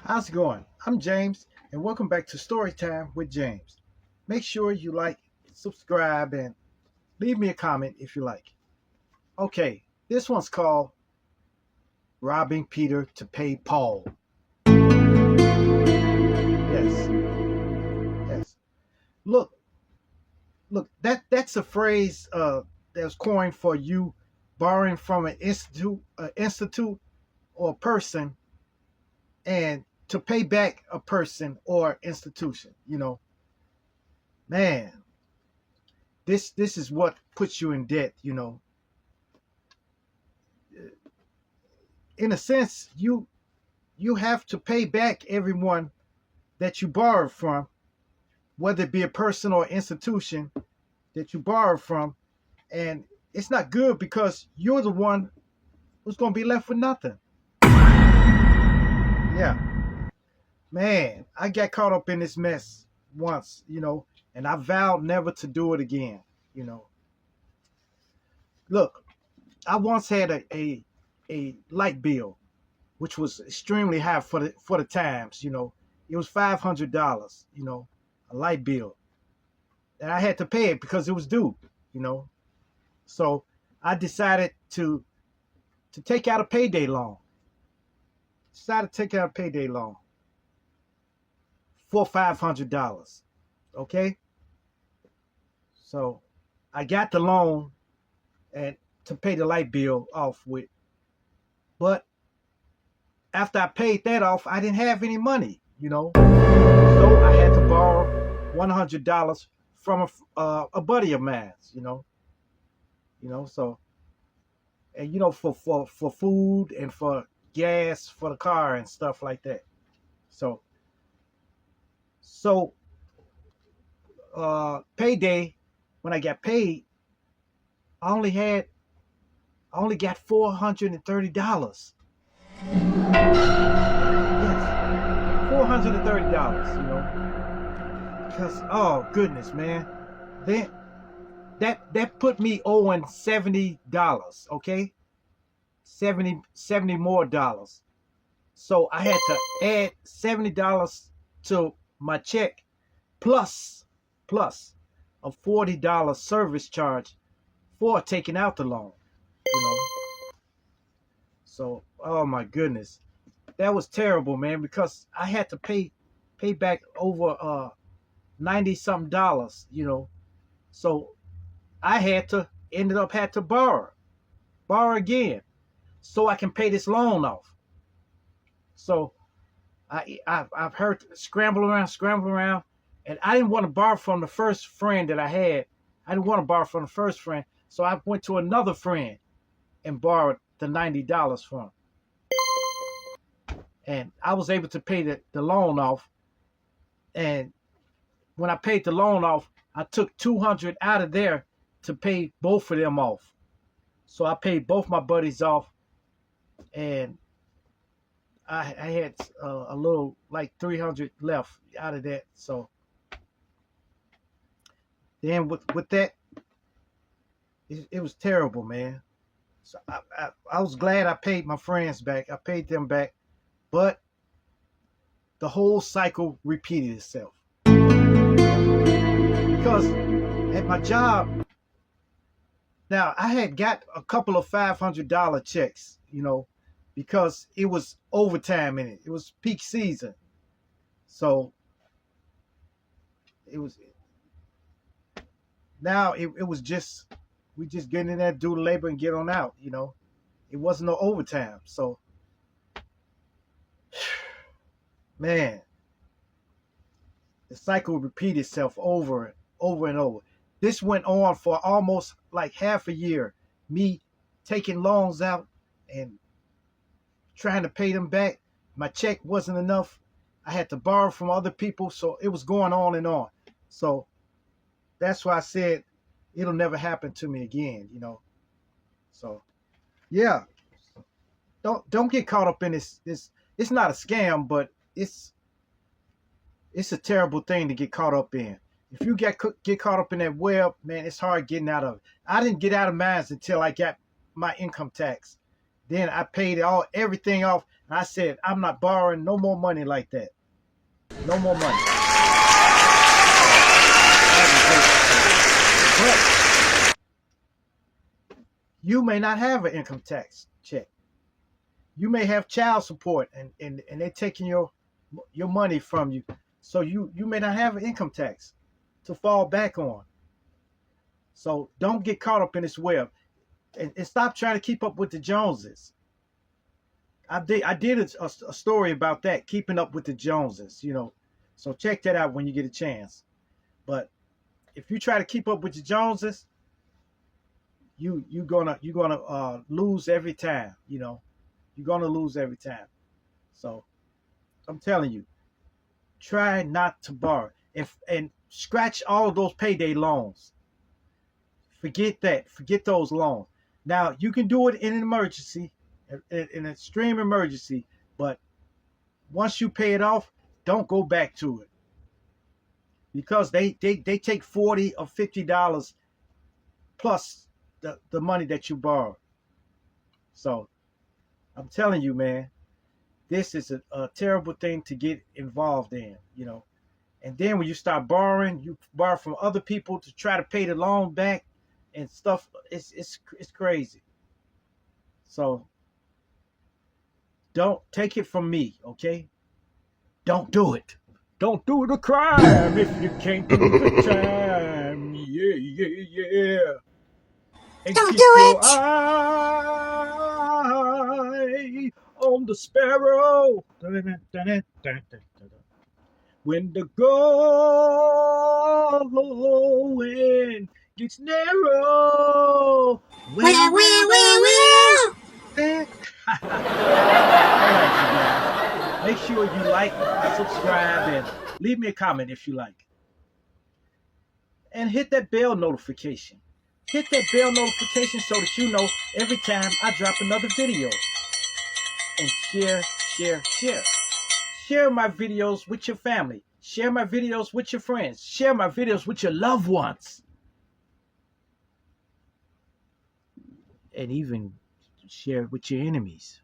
How's it going? I'm James, and welcome back to Storytime with James. Make sure you like, subscribe, and leave me a comment if you like. Okay, this one's called Robbing Peter to Pay Paul. Yes, yes. Look, that's a phrase that was coined for you borrowing from an institute or a person, and to pay back a person or institution. Man, this is what puts you in debt. In a sense, you have to pay back everyone that you borrowed from, whether it be a person or institution that you borrowed from. And it's not good because you're the one who's going to be left with nothing. Yeah, man, I got caught up in this mess once, and I vowed never to do it again. you know Look, I once had a light bill which was extremely high for the times. It was $500. A light bill, and I had to pay it because it was due. You know, so I decided to take out a payday loan. Decided to take out a payday loan for $500. Okay, so I got the loan and to pay the light bill off with, but after I paid that off, I didn't have any money. So I had to borrow $100 from a buddy of mine. So, and for food and for gas for the car and stuff like that. So payday, when I got paid, I only had I only got $430. Yes, $430. Because, oh goodness, man, then that put me owing $70. Okay, 70 more dollars. So I had to add $70 to my check, plus a $40 service charge for taking out the loan. You know. So, oh my goodness, that was terrible, man, because I had to pay back over 90 something dollars. So I had to borrow again, so I can pay this loan off. So I've heard scramble around, and I didn't want to borrow from the first friend that I had. I didn't want to borrow from the first friend, so I went to another friend and borrowed the $90 from him. And I was able to pay the loan off. And when I paid the loan off, I took 200 out of there to pay both of them off. So I paid both my buddies off, and I had a little like 300 left out of that. So then with that, it was terrible, man. So I was glad I paid my friends back. I paid them back, but the whole cycle repeated itself. Because at my job, now I had got a couple of $500 checks, because it was overtime in it. It was peak season. So it was now it was just, we just get in there, do the labor, and get on out. It wasn't no overtime. So, man, the cycle would repeat itself over and over. This went on for almost like half a year. Me taking loans out and trying to pay them back. My check wasn't enough. I had to borrow from other people. So it was going on and on. So that's why I said it'll never happen to me again. So yeah, don't get caught up in this. It's not a scam, but it's a terrible thing to get caught up in. If you get caught up in that web, man, it's hard getting out of it. I didn't get out of mine until I got my income tax, Then I paid everything off. And I said, I'm not borrowing no more money like that. No more money. But you may not have an income tax check. You may have child support, and they're taking your money from you. So you may not have an income tax to fall back on. So don't get caught up in this web, and stop trying to keep up with the Joneses. I did a story about that, keeping up with the Joneses, So check that out when you get a chance. But if you try to keep up with the Joneses, you're gonna lose every time. You're gonna lose every time. So I'm telling you, try not to borrow. And scratch all of those payday loans. Forget that. Forget those loans. Now you can do it in an emergency, in an extreme emergency, but once you pay it off, don't go back to it, because they take $40 or $50 plus the money that you borrowed. So I'm telling you, man, this is a terrible thing to get involved in, And then when you start borrowing, you borrow from other people to try to pay the loan back and stuff. It's crazy. So don't take it from me, okay? Don't do it. Don't do the crime if you can't do the time. Yeah, yeah, yeah. And Don't keep do your it. eye on the sparrow. When the going gets narrow. Well. All right, you guys. Make sure you like, subscribe, and leave me a comment if you like. And hit that bell notification. Hit that bell notification so that you know every time I drop another video. And share. Share my videos with your family. Share my videos with your friends. Share my videos with your loved ones. And even share it with your enemies.